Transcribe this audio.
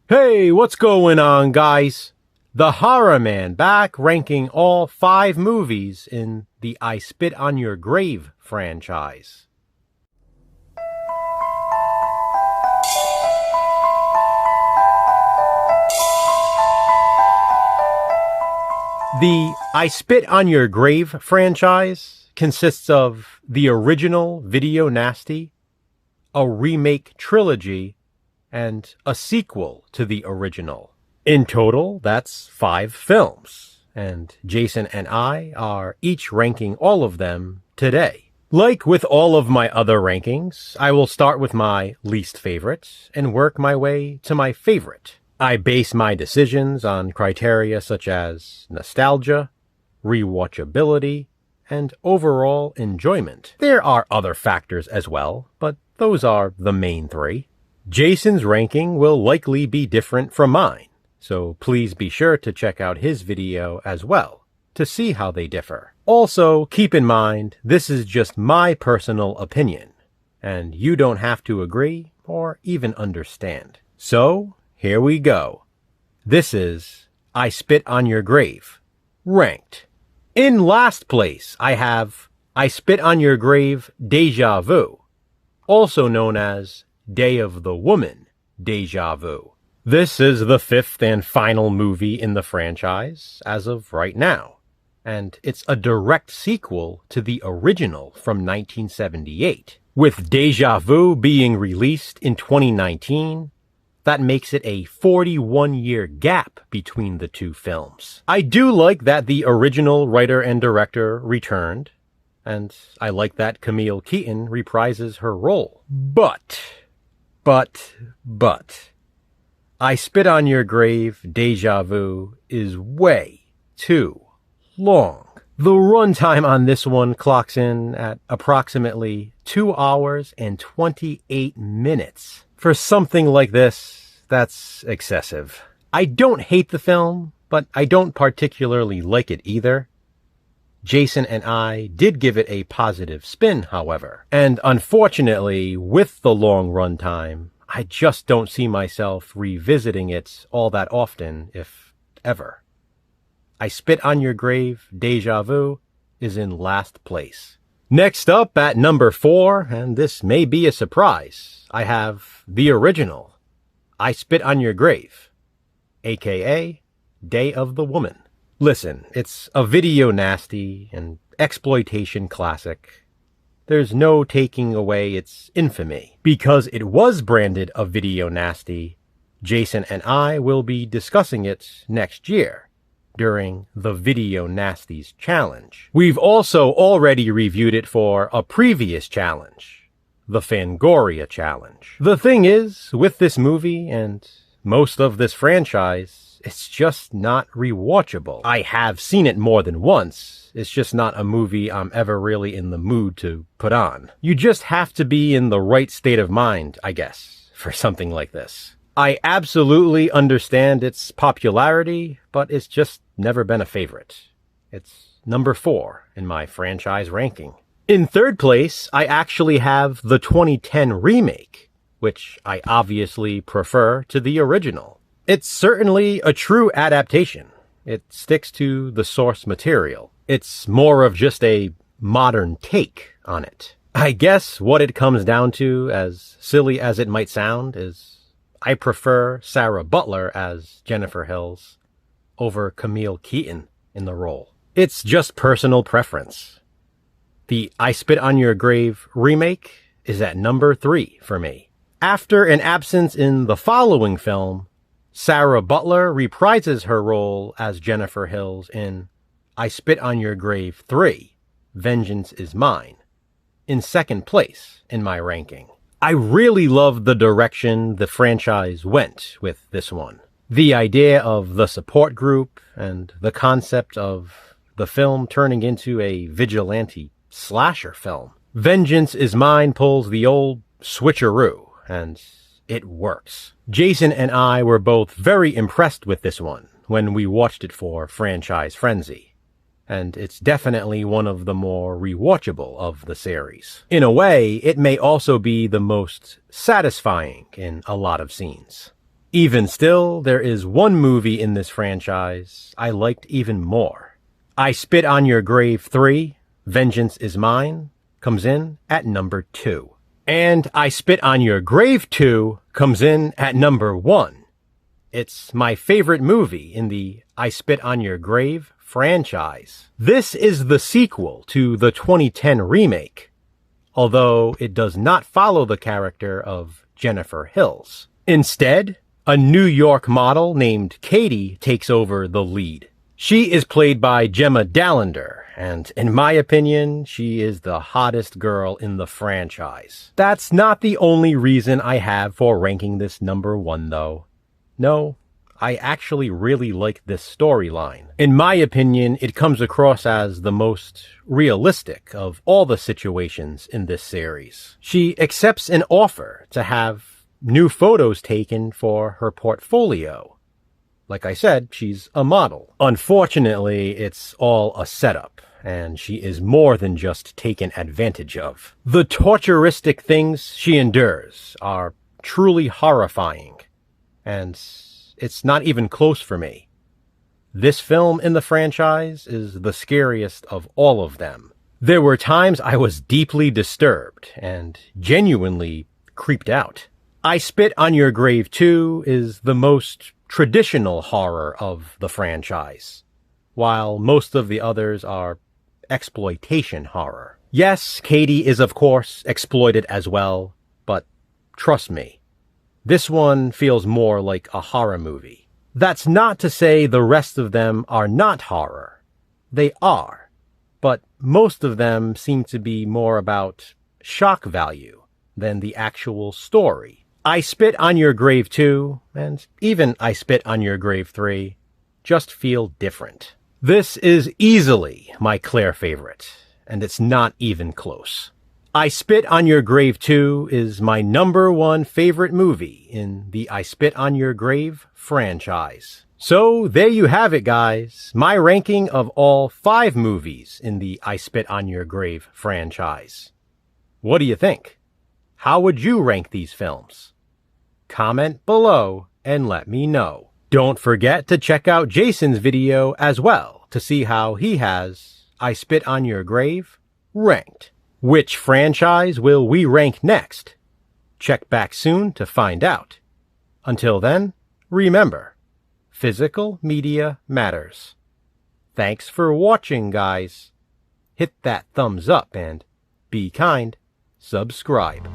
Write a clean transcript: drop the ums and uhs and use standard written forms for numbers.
Hey, what's going on, guys? The Horror Man back ranking all 5 movies in the I Spit on Your Grave franchise. The I Spit on Your Grave franchise consists of the original Video Nasty, a remake trilogy, and a sequel to the original. In total, that's 5 films, and Jason and I are each ranking all of them today. Like with all of my other rankings, I will start with my least favorite and work my way to my favorite. I base my decisions on criteria such as nostalgia, rewatchability, and overall enjoyment. There are other factors as well, but those are the main 3. Jason's ranking will likely be different from mine, so please be sure to check out his video as well to see how they differ. Also, keep in mind, this is just my personal opinion, and you don't have to agree or even understand. So, here we go. This is I Spit on Your Grave, ranked. In last place, I have I Spit on Your Grave Deja Vu, also known as Day of the Woman, Deja Vu. This is the 5th and final movie in the franchise as of right now, and it's a direct sequel to the original from 1978. With Deja Vu being released in 2019, that makes it a 41-year gap between the 2 films. I do like that the original writer and director returned, and I like that Camille Keaton reprises her role. But, I Spit on Your Grave Deja Vu is way too long. The runtime on this one clocks in at approximately 2 hours and 28 minutes. For something like this, that's excessive. I don't hate the film, but I don't particularly like it either. Jason and I did give it a positive spin, however. And unfortunately, with the long runtime, I just don't see myself revisiting it all that often, if ever. I Spit on Your Grave Deja Vu is in last place. Next up at number 4, and this may be a surprise, I have the original I Spit on Your Grave, aka Day of the Woman. Listen, it's a video nasty and exploitation classic. There's no taking away its infamy. Because it was branded a video nasty, Jason and I will be discussing it next year during the Video Nasties Challenge. We've also already reviewed it for a previous challenge, the Fangoria Challenge. The thing is, with this movie and most of this franchise, it's just not rewatchable. I have seen it more than once. It's just not a movie I'm ever really in the mood to put on. You just have to be in the right state of mind, I guess, for something like this. I absolutely understand its popularity, but it's just never been a favorite. It's number 4 in my franchise ranking. In 3rd place, I actually have the 2010 remake, which I obviously prefer to the original. It's certainly a true adaptation. It sticks to the source material. It's more of just a modern take on it. I guess what it comes down to, as silly as it might sound, is I prefer Sarah Butler as Jennifer Hills over Camille Keaton in the role. It's just personal preference. The I Spit on Your Grave remake is at number 3 for me. After an absence in the following film, Sarah Butler reprises her role as Jennifer Hills in I Spit on Your Grave 3, Vengeance is Mine, in 2nd place in my ranking. I really love the direction the franchise went with this one. The idea of the support group and the concept of the film turning into a vigilante slasher film. Vengeance is Mine pulls the old switcheroo, and it works. Jason and I were both very impressed with this one when we watched it for Franchise Frenzy, and it's definitely one of the more rewatchable of the series. In a way, it may also be the most satisfying in a lot of scenes. Even still, there is one movie in this franchise I liked even more. I Spit on Your Grave 3, Vengeance is Mine, comes in at number 2. And I Spit on Your Grave 2 comes in at number 1. It's my favorite movie in the I Spit on Your Grave franchise. This is the sequel to the 2010 remake, although it does not follow the character of Jennifer Hills. Instead, a New York model named Katie takes over the lead. She is played by Gemma Dallander, and in my opinion, she is the hottest girl in the franchise. That's not the only reason I have for ranking this number 1, though. No, I actually really like this storyline. In my opinion, it comes across as the most realistic of all the situations in this series. She accepts an offer to have new photos taken for her portfolio. Like I said, she's a model. Unfortunately, it's all a setup, and she is more than just taken advantage of. The torturistic things she endures are truly horrifying, and it's not even close for me. This film in the franchise is the scariest of all of them. There were times I was deeply disturbed and genuinely creeped out. I Spit on Your Grave 2 is the most traditional horror of the franchise, while most of the others are exploitation horror. Yes, Katie is of course exploited as well, but trust me, this one feels more like a horror movie. That's not to say the rest of them are not horror. They are, but most of them seem to be more about shock value than the actual story. I Spit on Your Grave 2, and even I Spit on Your Grave 3, just feel different. This is easily my clear favorite, and it's not even close. I Spit on Your Grave 2 is my number 1 favorite movie in the I Spit on Your Grave franchise. So there you have it, guys, my ranking of all 5 movies in the I Spit on Your Grave franchise. What do you think? How would you rank these films? Comment below and let me know. Don't forget to check out Jason's video as well to see how he has I Spit on Your Grave ranked. Which franchise will we rank next? Check back soon to find out. Until then, remember, physical media matters. Thanks for watching, guys. Hit that thumbs up and be kind. Subscribe.